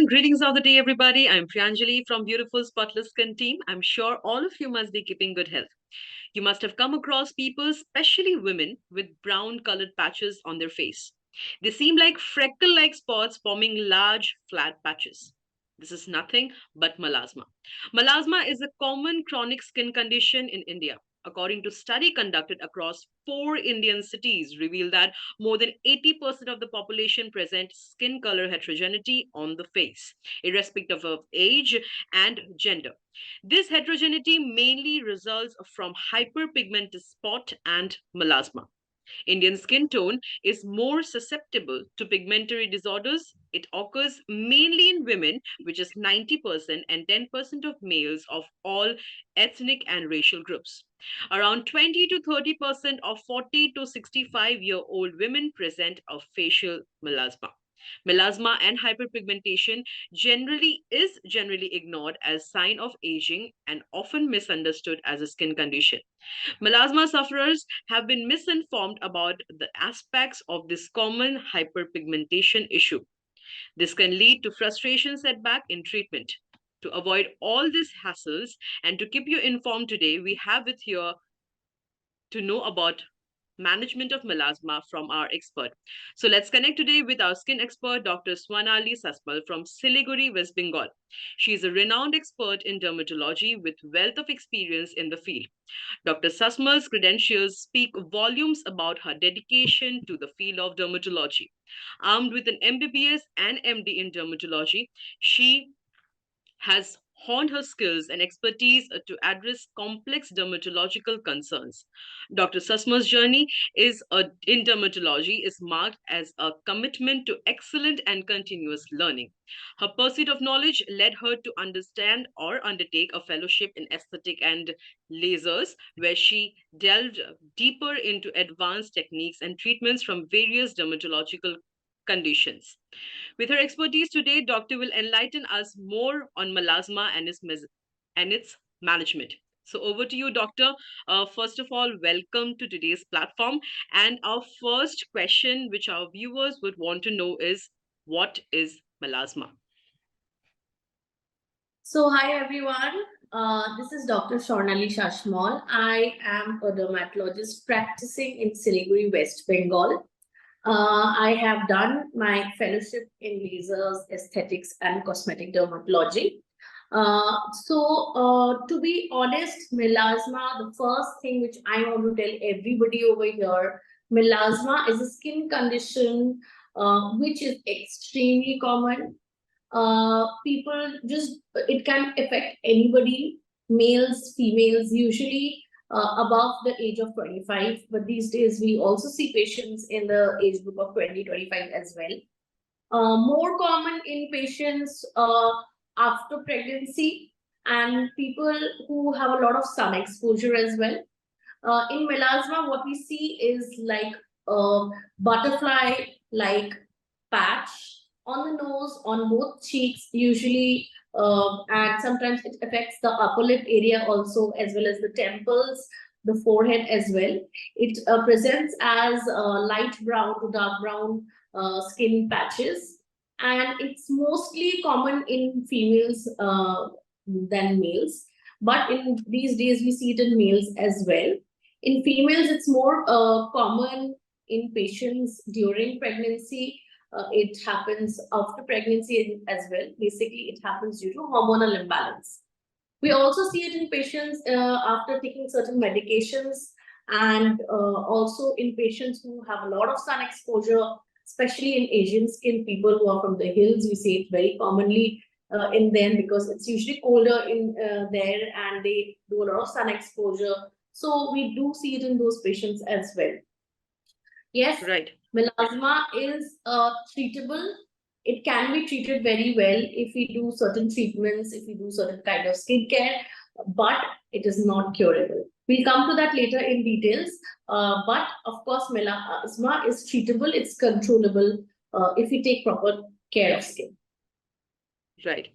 everyone. Greetings of the day, everybody. I'm Priyanjali from beautiful Spotless Skin team. I'm sure all of you must be keeping good health. You must have come across people, especially women, with brown colored patches on their face. They seem like freckle-like spots forming large, flat patches. This is nothing but melasma. Melasma is a common chronic skin condition in India. According to study conducted across 4 Indian cities, reveal that more than 80% of the population present skin color heterogeneity on the face, irrespective of age and gender. This heterogeneity mainly results from hyperpigmented spot and melasma. Indian skin tone is more susceptible to pigmentary disorders. It occurs mainly in women, which is 90%, and 10% of males of all ethnic and racial groups. Around 20 to 30% of 40 to 65-year-old women present a facial melasma. Melasma and hyperpigmentation generally ignored as sign of aging and often misunderstood as a skin condition. Melasma sufferers have been misinformed about the aspects of this common hyperpigmentation issue. This can lead to frustration setback in treatment. To avoid all these hassles and to keep you informed today, we have with here to know about management of melasma from our expert. So let's connect today with our skin expert, Dr. Swarnali Sasmal from Siliguri, West Bengal. She is a renowned expert in dermatology with wealth of experience in the field. Dr. Sasmal's credentials speak volumes about her dedication to the field of dermatology. Armed with an MBBS and MD in dermatology, she has honed her skills and expertise to address complex dermatological concerns. Dr. Sasma's journey in dermatology is marked as a commitment to excellent and continuous learning. Her pursuit of knowledge led her to understand or undertake a fellowship in aesthetic and lasers, where she delved deeper into advanced techniques and treatments from various dermatological conditions. With her expertise today, Doctor will enlighten us more on melasma and its management. So over to you, Doctor. First of all, welcome to today's platform. And our first question, which our viewers would want to know, is what is melasma? So hi everyone, this is Dr. Swarnali Sasmal. I am a dermatologist practicing in Siliguri, West Bengal. I have done my fellowship in lasers, aesthetics, and cosmetic dermatology. To be honest, melasma, the first thing which I want to tell everybody over here, melasma is a skin condition which is extremely common. People just, it can affect anybody, males, females, usually above the age of 25, but these days we also see patients in the age group of 20-25 as well. More common in patients after pregnancy and people who have a lot of sun exposure as well. In melasma, what we see is like a butterfly like patch on the nose, on both cheeks usually, and sometimes it affects the upper lip area also, as well as the temples, the forehead as well. It presents as light brown to dark brown skin patches, and it's mostly common in females than males, but in these days we see it in males as well. In females, it's more common in patients during pregnancy. It happens after pregnancy as well. Basically, it happens due to hormonal imbalance. We also see it in patients after taking certain medications, and also in patients who have a lot of sun exposure, especially in Asian skin people who are from the hills. We see it very commonly in them because it's usually colder in there and they do a lot of sun exposure. So we do see it in those patients as well. Yes, Right. melasma is treatable. It can be treated very well if we do certain treatments, if we do certain kind of skincare, but it is not curable. We'll come to that later in details. But of course, melasma is treatable. It's controllable if we take proper care of skin. Right.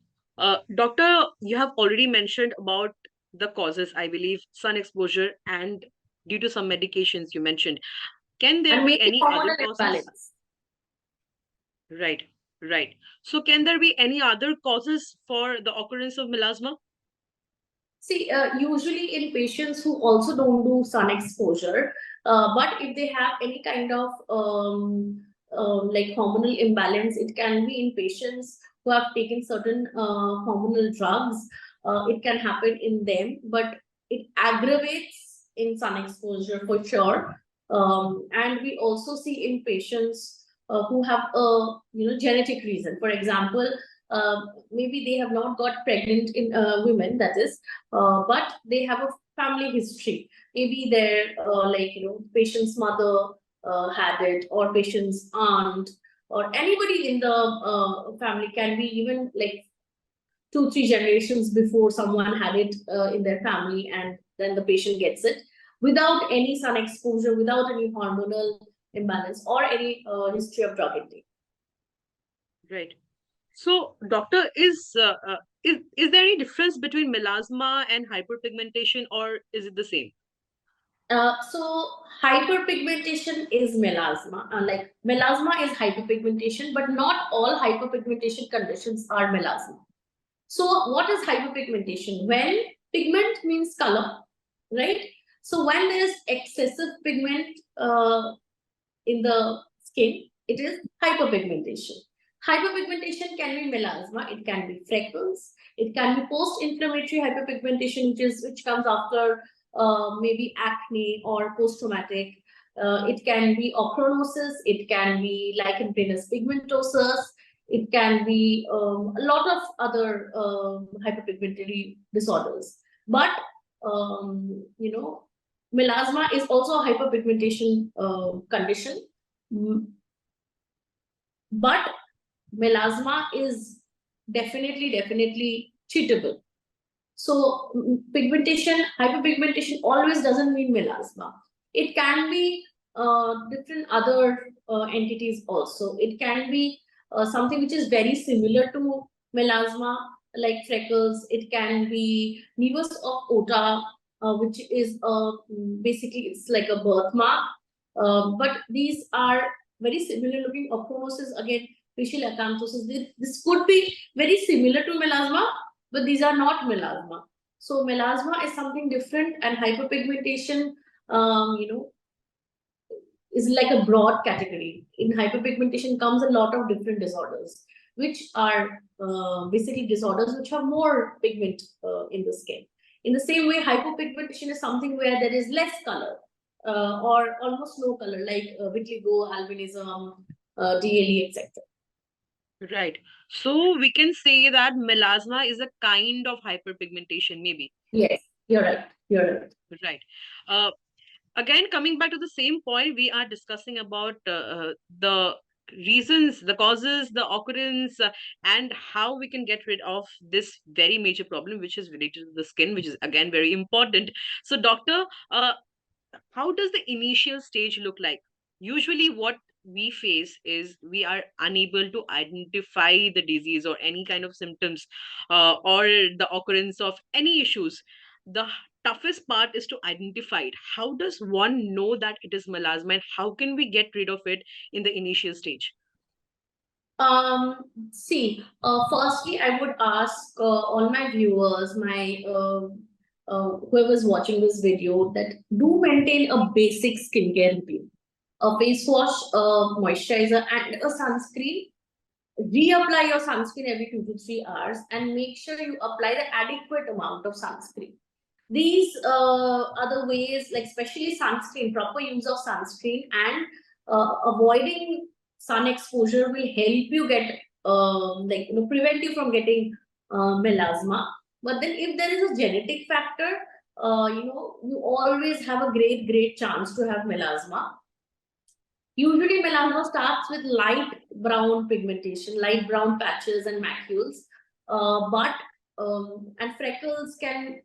Doctor, you have already mentioned about the causes, I believe, sun exposure and due to some medications you mentioned. Can there be any other causes? Imbalance. Right. Right. So can there be any other causes for the occurrence of melasma? See, usually in patients who also don't do sun exposure, but if they have any kind of like hormonal imbalance, it can be in patients who have taken certain hormonal drugs. It can happen in them, but it aggravates in sun exposure for sure. And we also see in patients who have a genetic reason. For example, uh, maybe they have not got pregnant in women, that is, but they have a family history. Maybe their patient's mother had it, or patient's aunt, or anybody in the family, can be even like 2 3 generations before someone had it in their family, and then the patient gets it without any sun exposure, without any hormonal imbalance, or any history of drug intake. Right. So, doctor, is there any difference between melasma and hyperpigmentation, or is it the same? So hyperpigmentation is melasma. Like melasma is hyperpigmentation, but not all hyperpigmentation conditions are melasma. So what is hyperpigmentation? When pigment means color, right? So when there is excessive pigment in the skin, it is hyperpigmentation. Hyperpigmentation can be melasma, it can be freckles, it can be post-inflammatory hyperpigmentation, which comes after maybe acne or post-traumatic. It can be ochronosis, it can be lichen planus pigmentosus, it can be a lot of other hyperpigmentary disorders. But melasma is also a hyperpigmentation condition. Mm, but melasma is definitely treatable. So pigmentation, hyperpigmentation always doesn't mean melasma. It can be different other entities also. It can be something which is very similar to melasma, like freckles. It can be nevus of Ota, which is basically it's like a birthmark. But these are very similar looking. Ochronosis, again, facial acanthosis. This could be very similar to melasma, but these are not melasma. So melasma is something different, and hyperpigmentation, is like a broad category. In hyperpigmentation comes a lot of different disorders, which are basically disorders which have more pigment in the skin. In the same way, hypopigmentation is something where there is less color or almost no color, like vitiligo, albinism, DLE, etc. Right. So we can say that melasma is a kind of hyperpigmentation, maybe. Yes, you're right. You're right. Right. Uh, Again, coming back to the same point, we are discussing about the reasons, the causes, the occurrence, and how we can get rid of this very major problem, which is related to the skin, which is again very important. So, doctor, how does the initial stage look like? Usually, what we face is we are unable to identify the disease or any kind of symptoms or the occurrence of any issues. The toughest part is to identify it. How does one know that it is melasma, and how can we get rid of it in the initial stage? See, firstly, I would ask all my viewers, my whoever's watching this video, that do maintain a basic skincare routine: a face wash, a moisturizer, and a sunscreen. Reapply your sunscreen every 2 to 3 hours, and make sure you apply the adequate amount of sunscreen. These are the ways, like especially sunscreen, proper use of sunscreen, and avoiding sun exposure will help you get prevent you from getting melasma. But then if there is a genetic factor, you always have a great chance to have melasma. Usually, melasma starts with light brown pigmentation, light brown patches and macules, but and freckles can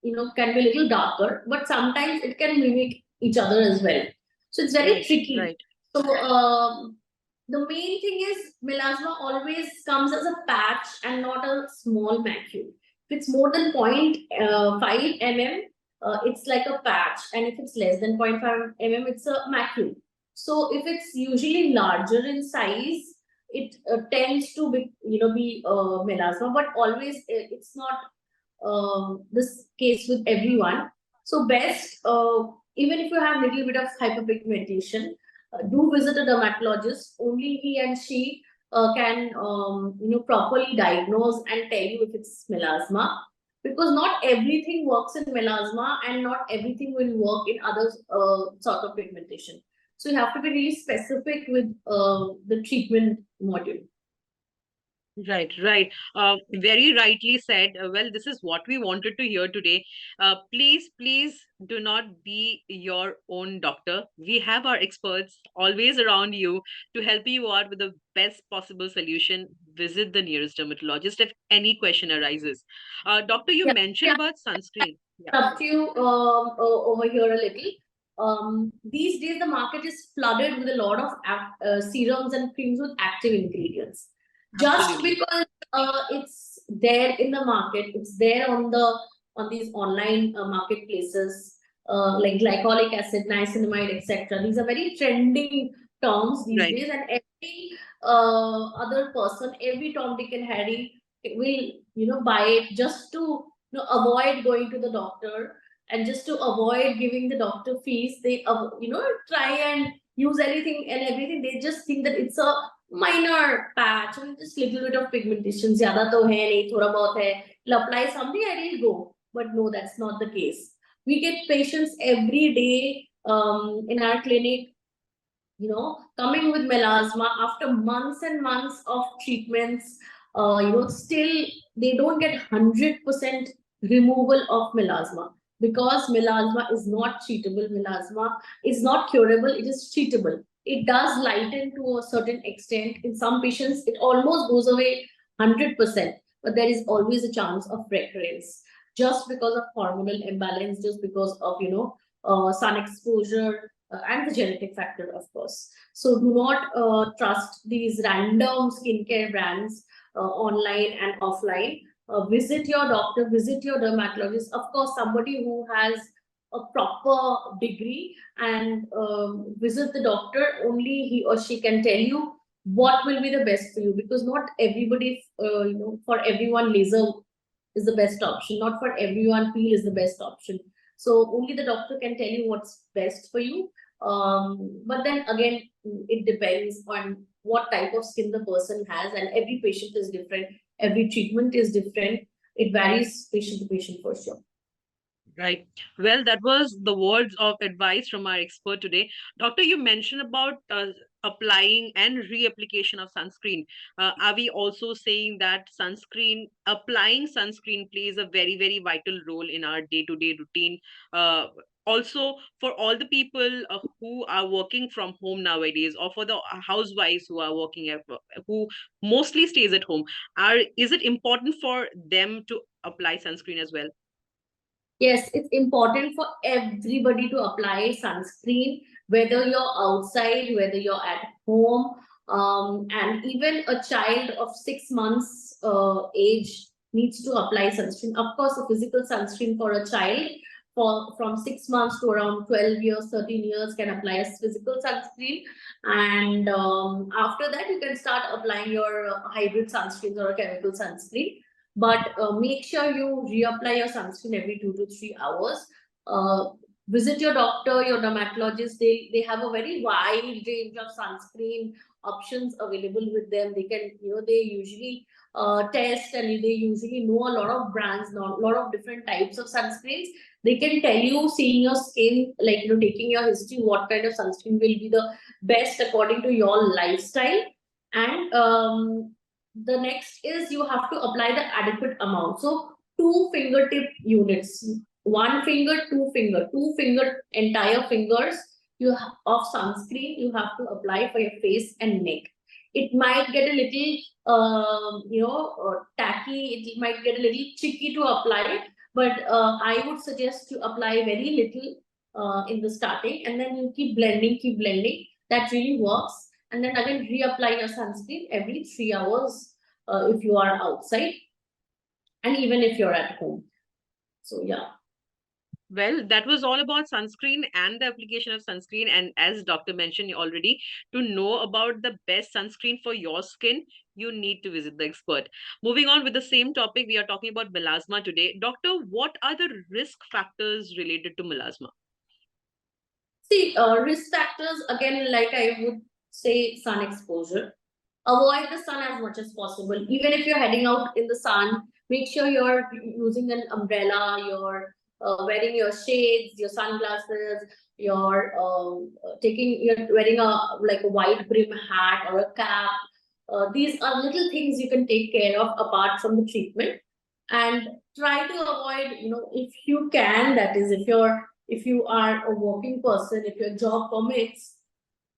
be a little darker, but sometimes it can mimic each other as well. So it's very Right, tricky. right, So the main thing is melasma always comes as a patch and not a small macule. If it's more than 0.5 mm, it's like a patch, and if it's less than 0.5 mm, it's a macule. So if it's usually larger in size, tends to be melasma, but always it's not this case with everyone. So best, even if you have little bit of hyperpigmentation, do visit a dermatologist. Only he and she can properly diagnose and tell you if it's melasma, because not everything works in melasma and not everything will work in other sort of pigmentation. So you have to be really specific with the treatment module. Right, right. Very rightly said. Well, this is what we wanted to hear today. Please, please do not be your own doctor. We have our experts always around you to help you out with the best possible solution. Visit the nearest dermatologist if any question arises. Doctor, you Yeah, mentioned about sunscreen. Yeah, up to you over here a little. These days, the market is flooded with a lot of serums and creams with active ingredients. Just absolutely. because it's there in the market, it's there on these online marketplaces like glycolic acid, niacinamide, etc. These are very trending terms these Right. days, and every other person, every Tom, Dick, and Harry will buy it just to avoid going to the doctor, and just to avoid giving the doctor fees. They try and use anything and everything. They just think that it's a minor patch and just little bit of pigmentation, zyada to hai nahi, thoda bahut hai, I'll apply something and it'll go. But no, that's not the case. We get patients every day in our clinic, coming with melasma after months and months of treatments. Still they don't get 100% removal of melasma, because melasma is not treatable. Melasma is not curable, it is treatable. It does lighten to a certain extent. In some patients, it almost goes away 100%, but there is always a chance of recurrence, just because of hormonal imbalance, just because of sun exposure, and the genetic factor, of course. So do not trust these random skincare brands online and offline. Visit your doctor, visit your dermatologist, of course, somebody who has a proper degree, and visit the doctor. Only he or she can tell you what will be the best for you, because not everybody, for everyone, laser is the best option. Not for everyone, peel is the best option. So only the doctor can tell you what's best for you. But then again, it depends on what type of skin the person has, and every patient is different. Every treatment is different. It varies patient to patient for sure. Right. Well, that was the words of advice from our expert today. Doctor, you mentioned about applying and reapplication of sunscreen. Are we also saying that applying sunscreen plays a very, very vital role in our day-to-day routine? Also, for all the people who are working from home nowadays, or for the housewives who are who mostly stays at home, is it important for them to apply sunscreen as well? Yes, it's important for everybody to apply sunscreen, whether you're outside, whether you're at home, and even a child of 6 months age needs to apply sunscreen. Of course, a physical sunscreen for a child from 6 months to around 12 years, 13 years can apply a physical sunscreen. And after that, you can start applying your hybrid sunscreens or a chemical sunscreen, but make sure you reapply your sunscreen every 2 to 3 hours. Uh, Visit your doctor, your dermatologist. They have a very wide range of sunscreen options available with them. They can, they usually test, and they usually know a lot of brands, a lot of different types of sunscreens. They can tell you, seeing your skin, like taking your history, what kind of sunscreen will be the best according to your lifestyle. And the next is you have to apply the adequate amount. So two fingertip units, one finger, two finger, entire fingers of sunscreen you have to apply for your face and neck. It might get a little tacky, it might get a little tricky to apply, but I would suggest to apply very little in the starting, and then you keep blending. That really works. And then again, reapply your sunscreen every 3 hours if you are outside, and even if you're at home. So yeah. Well, that was all about sunscreen and the application of sunscreen. And as doctor mentioned already, to know about the best sunscreen for your skin, you need to visit the expert. Moving on with the same topic, we are talking about melasma today. Doctor, what are the risk factors related to melasma? See, risk factors again, like I would say, sun exposure. Avoid the sun as much as possible. Even if you're heading out in the sun, make sure you're using an umbrella, you're wearing your shades, your sunglasses, you're wearing a like a wide brim hat or a cap. These are little things you can take care of apart from the treatment, and try to avoid, if you can, that is, if you are a working person, if your job permits,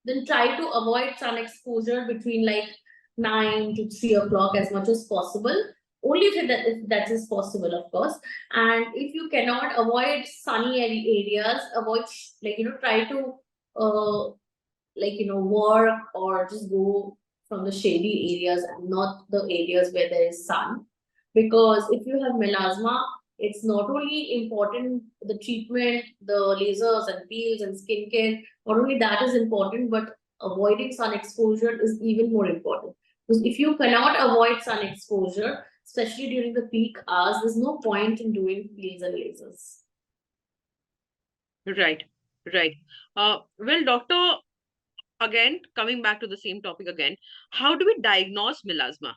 then try to avoid sun exposure between like 9 to 3 o'clock as much as possible. Only if that is possible, of course. And if you cannot avoid sunny areas, avoid try to uh, work or just go from the shady areas and not the areas where there is sun. Because if you have melasma, it's not only important the treatment, the lasers and peels and skincare, not only that is important, but avoiding sun exposure is even more important. Because if you cannot avoid sun exposure, especially during the peak hours, there's no point in doing peels and lasers. Right, right. Well, doctor, again, coming back to the same topic again, how do we diagnose melasma?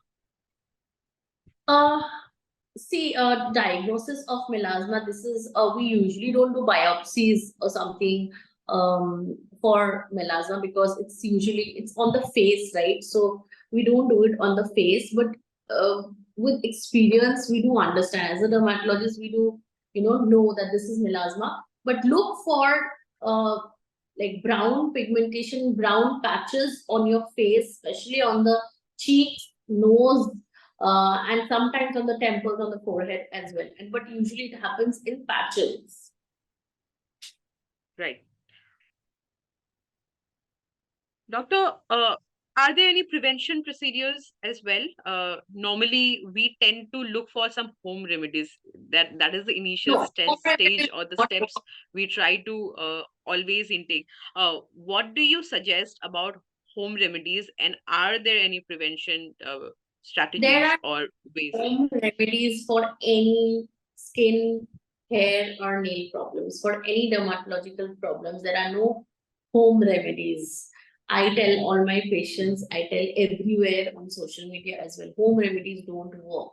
uh See, diagnosis of melasma, this is, we usually don't do biopsies or something for melasma, because it's on the face, right? So we don't do it on the face, but with experience, we do understand. As a dermatologist, we do, know that this is melasma. But look for uh, like brown pigmentation, brown patches on your face, especially on the cheeks, nose, and sometimes on the temples, on the forehead as well. And but usually it happens in patches. Right. Doctor, are there any prevention procedures as well? Normally, we tend to look for some home remedies. That is the initial No, home stage remedies or the not steps we try to always intake. What do you suggest about home remedies, and are there any prevention there strategies are or ways? home remedies for any skin, hair, or nail problems. For any dermatological problems, there are no home remedies. I tell all my patients, I tell everywhere on social media as well, home remedies don't work.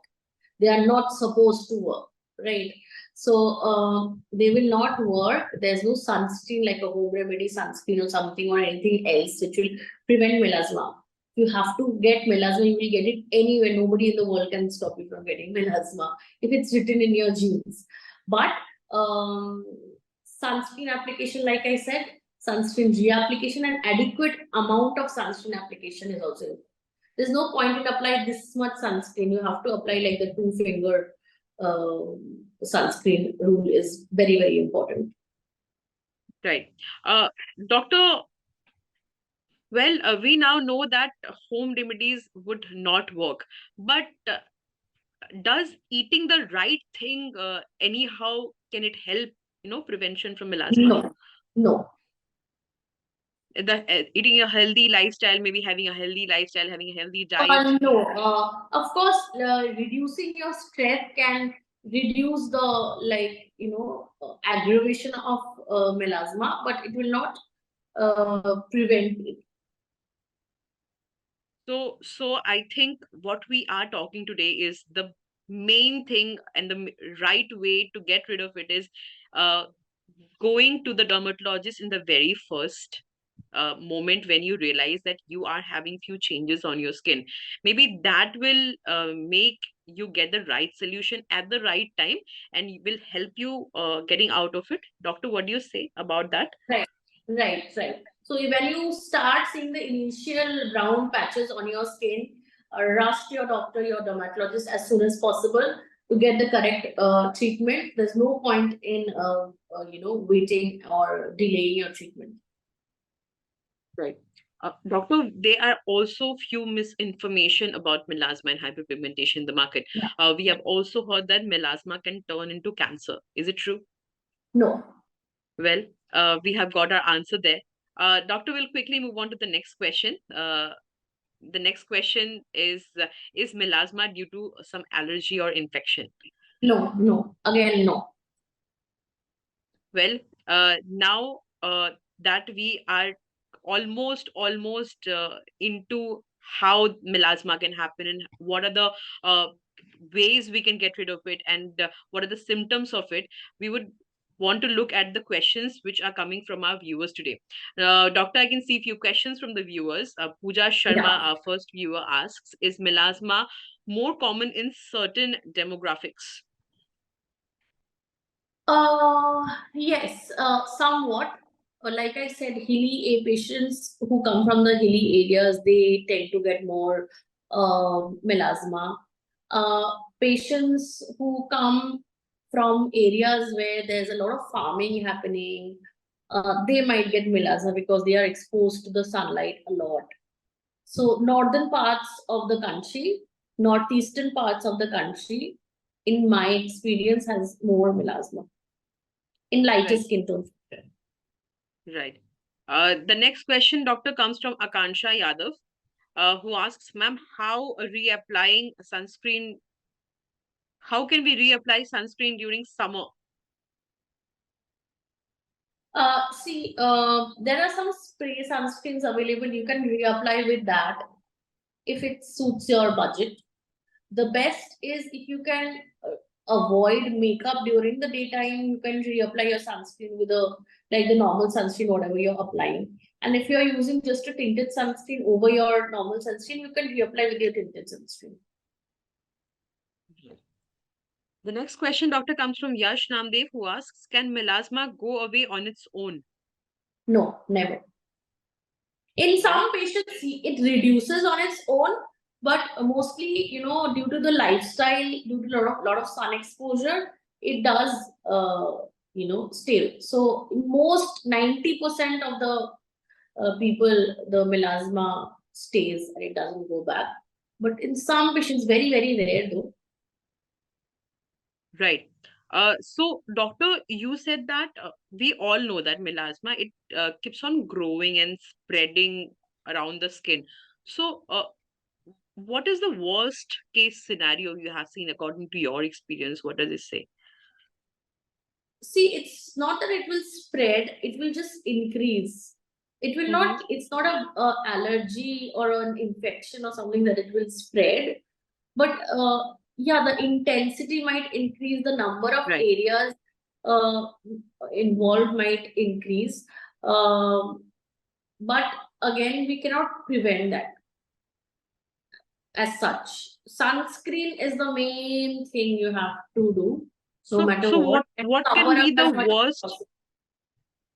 They are not supposed to work, right? So they will not work. There's no sunscreen like a home remedy sunscreen or something or anything else which will prevent melasma. You have to get melasma, you will get it anywhere. Nobody in the world can stop you from getting melasma if it's written in your genes. But sunscreen application, like I said, sunscreen reapplication and adequate amount of sunscreen application is also important. There's no point in applying this much sunscreen. You have to apply like the two finger sunscreen rule is very, very important. Right. Doctor, well, we now know that home remedies would not work, but does eating the right thing anyhow can it help prevention from melasma? No, no. The eating a healthy lifestyle, maybe having a healthy lifestyle, having a healthy diet. No. Of course, reducing your stress can reduce the aggravation of melasma, but it will not prevent it. So I think what we are talking today is the main thing, and the right way to get rid of it is uh, going to the dermatologist in the very first moment when you realize that you are having few changes on your skin. Maybe that will make you get the right solution at the right time, and will help you getting out of it. Doctor, what do you say about that? Right, right. So when you start seeing the initial brown patches on your skin, rush to your doctor, your dermatologist as soon as possible to get the correct treatment. There's no point in waiting or delaying your treatment. Right. Doctor, there are also few misinformation about melasma and hyperpigmentation in the market. Yeah. We have also heard that melasma can turn into cancer. Is it true? No. Well, we have got our answer there. Doctor, will quickly move on to the next question. The next question is melasma due to some allergy or infection? No, no. Again, no. Well, now that we are almost into how melasma can happen and what are the uh, ways we can get rid of it and what are the symptoms of it, we would want to look at the questions which are coming from our viewers today. Doctor, I can see a few questions from the viewers. Pooja Sharma, Yeah. our first viewer, asks, is melasma more common in certain demographics? Yes, somewhat. Like I said, hilly patients who come from the hilly areas, they tend to get more melasma. Uh, Patients who come from areas where there's a lot of farming happening, they might get melasma because they are exposed to the sunlight a lot. So, northern parts of the country, northeastern parts of the country, in my experience, has more melasma in lighter Right. skin tone. Right. The next question, doctor, comes from Akansha Yadav, who asks, ma'am, how can we reapply sunscreen during summer? There are some spray sunscreens available. You can reapply with that if it suits your budget. The best is if you can avoid makeup during the daytime, you can reapply your sunscreen with a like the normal sunscreen, whatever you're applying. And if you're using just a tinted sunscreen over your normal sunscreen, you can reapply with your tinted sunscreen. The next question, doctor, comes from Yash Namdev, who asks, can melasma go away on its own? No, never. In Well, some patients, it reduces on its own, but mostly, due to the lifestyle, due to lot of sun exposure, it does, stay. So, most 90% of the people, the melasma stays and it doesn't go back. But in some patients, very, very rare though. right. So, doctor, you said that we all know that melasma, it keeps on growing and spreading around the skin. So, what is the worst case scenario you have seen according to your experience? What does it say? See, it's not that it will spread, it will just increase. It will Mm-hmm. not, it's not a allergy or an infection or something that it will spread. But yeah, the intensity might increase, the number of Right. areas uh, involved might increase. Um, but again, we cannot prevent that as such. Sunscreen is the main thing you have to do, no So, matter so what, what and what cover can up be the as much as worst? possible.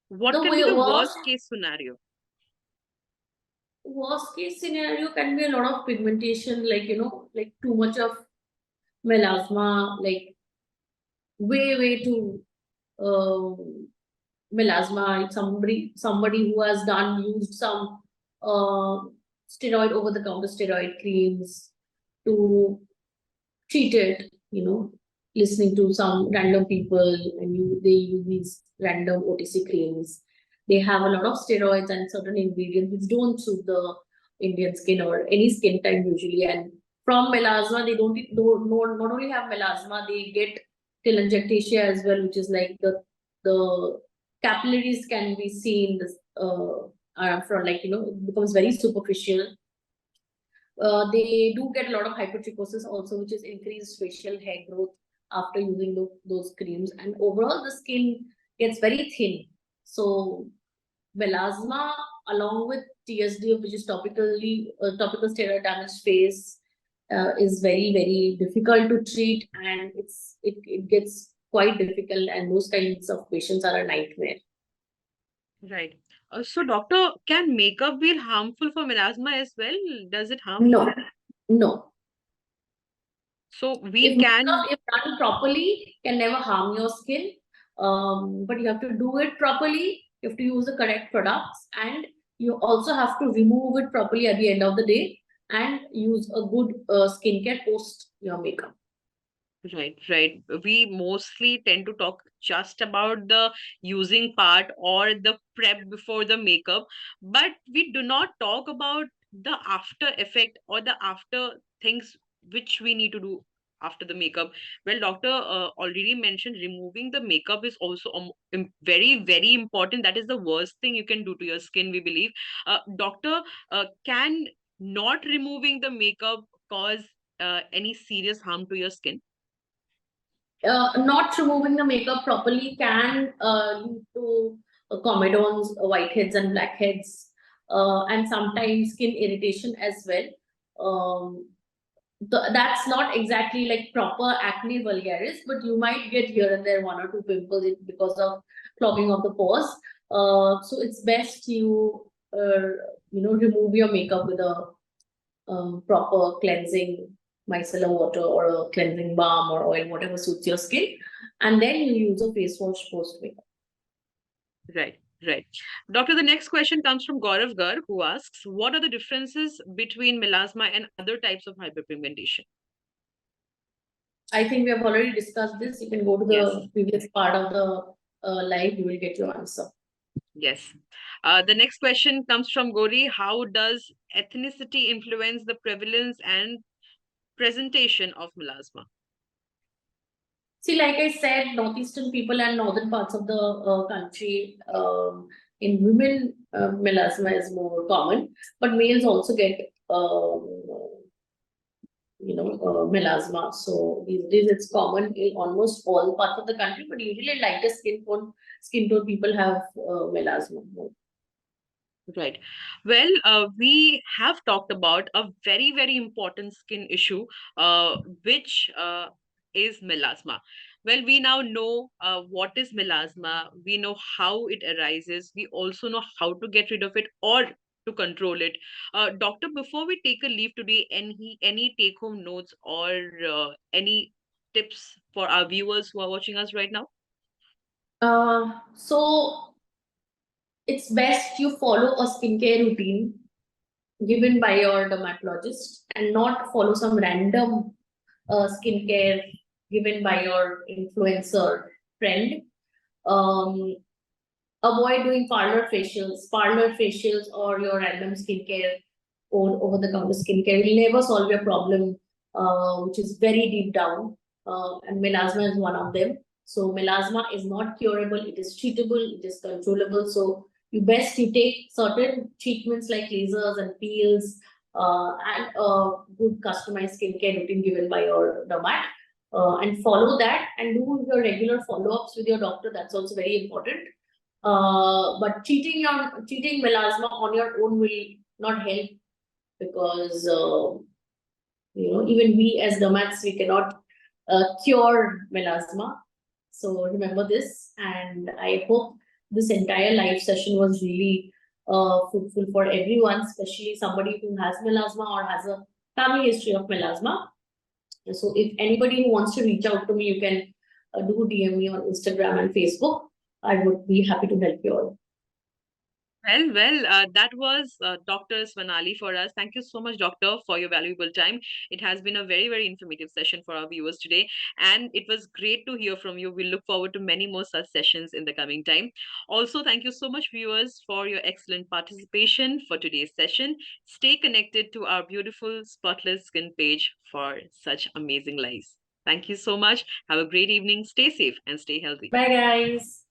What The can be the worst worst case scenario? worst case scenario can be a lot of pigmentation, like like too much of melasma, like way too melasma. It's somebody who has done used some uh, steroid over the counter steroid creams to treat it, listening to some random people, and they use these random OTC creams. They have a lot of steroids and certain ingredients which don't suit the Indian skin or any skin type usually. And from melasma, they don't not only have melasma, they get telangiectasia as well, which is like the capillaries can be seen this from, like, it becomes very superficial. They do get a lot of hypertrichosis also, which is increased facial hair growth after using those creams. And overall, the skin gets very thin. So, melasma, along with TSD, which is topical steroid damaged face, is very, very difficult to treat, and it gets quite difficult. And those kinds of patients are a nightmare. Right. So, doctor, can makeup be harmful for melasma as well? Does it harm? No, no. So If we makeup, can. if done properly, can never harm your skin. But you have to do it properly. You have to use the correct products, and you also have to remove it properly at the end of the day and use a good skincare post your makeup. Right, right. We mostly tend to talk just about the using part or the prep before the makeup, but we do not talk about the after effect or the after things which we need to do after the makeup. Well, doctor already mentioned removing the makeup is also very, very important. That is the worst thing you can do to your skin, we believe. Doctor, can not removing the makeup cause any serious harm to your skin? Not removing the makeup properly can lead to comedons, whiteheads, and blackheads, and sometimes skin irritation as well. Um, that's not exactly like proper acne vulgaris, but you might get here and there one or two pimples because of clogging of the pores. So it's best remove your makeup with a proper cleansing micellar water or a cleansing balm or oil, whatever suits your skin, and then you use a face wash post makeup. Right, right. Doctor, the next question comes from Gaurav Gar, who asks, what are the differences between melasma and other types of hyperpigmentation? I think we have already discussed this. You can go to Yes, the previous part of the live, you will get your answer. yes. The next question comes from Gori. How does ethnicity influence the prevalence and presentation of melasma? See, like I said, northeastern people and northern parts of the country, in women, melasma is more common, but males also get melasma. So these days it's common in almost all parts of the country, but usually lighter skin tone people have melasma. Right. Well, we have talked about a very, very important skin issue, which is melasma. Well, we now know what is melasma. We know how it arises. We also know how to get rid of it or to control it. Doctor, before we take a leave today, any take-home notes or any tips for our viewers who are watching us right now? So it's best you follow a skincare routine given by your dermatologist and not follow some random skincare given by your influencer friend. Um, Avoid doing parlor facials or your random skincare or over the counter skincare will never solve your problem, which is very deep down. And melasma is one of them. So melasma is not curable, it is treatable, it is controllable. So you take certain treatments like lasers and peels, and a good customized skincare routine given by your dermat. And follow that and do your regular follow-ups with your doctor. That's also very important. But treating melasma on your own will not help because even we as dermats we cannot cure melasma. So remember this, and I hope this entire live session was really fruitful for everyone, especially somebody who has melasma or has a family history of melasma. So if anybody who wants to reach out to me, you can do DM me on Instagram and Facebook. I would be happy to help you all. That was Dr. Swarnali for us. Thank you so much, Doctor, for your valuable time. It has been a very, very informative session for our viewers today, and it was great to hear from you. We look forward to many more such sessions in the coming time. Also, thank you so much, viewers, for your excellent participation for today's session. Stay connected to our beautiful Spotless Skin page for such amazing lives. Thank you so much. Have a great evening. Stay safe and stay healthy. Bye, guys.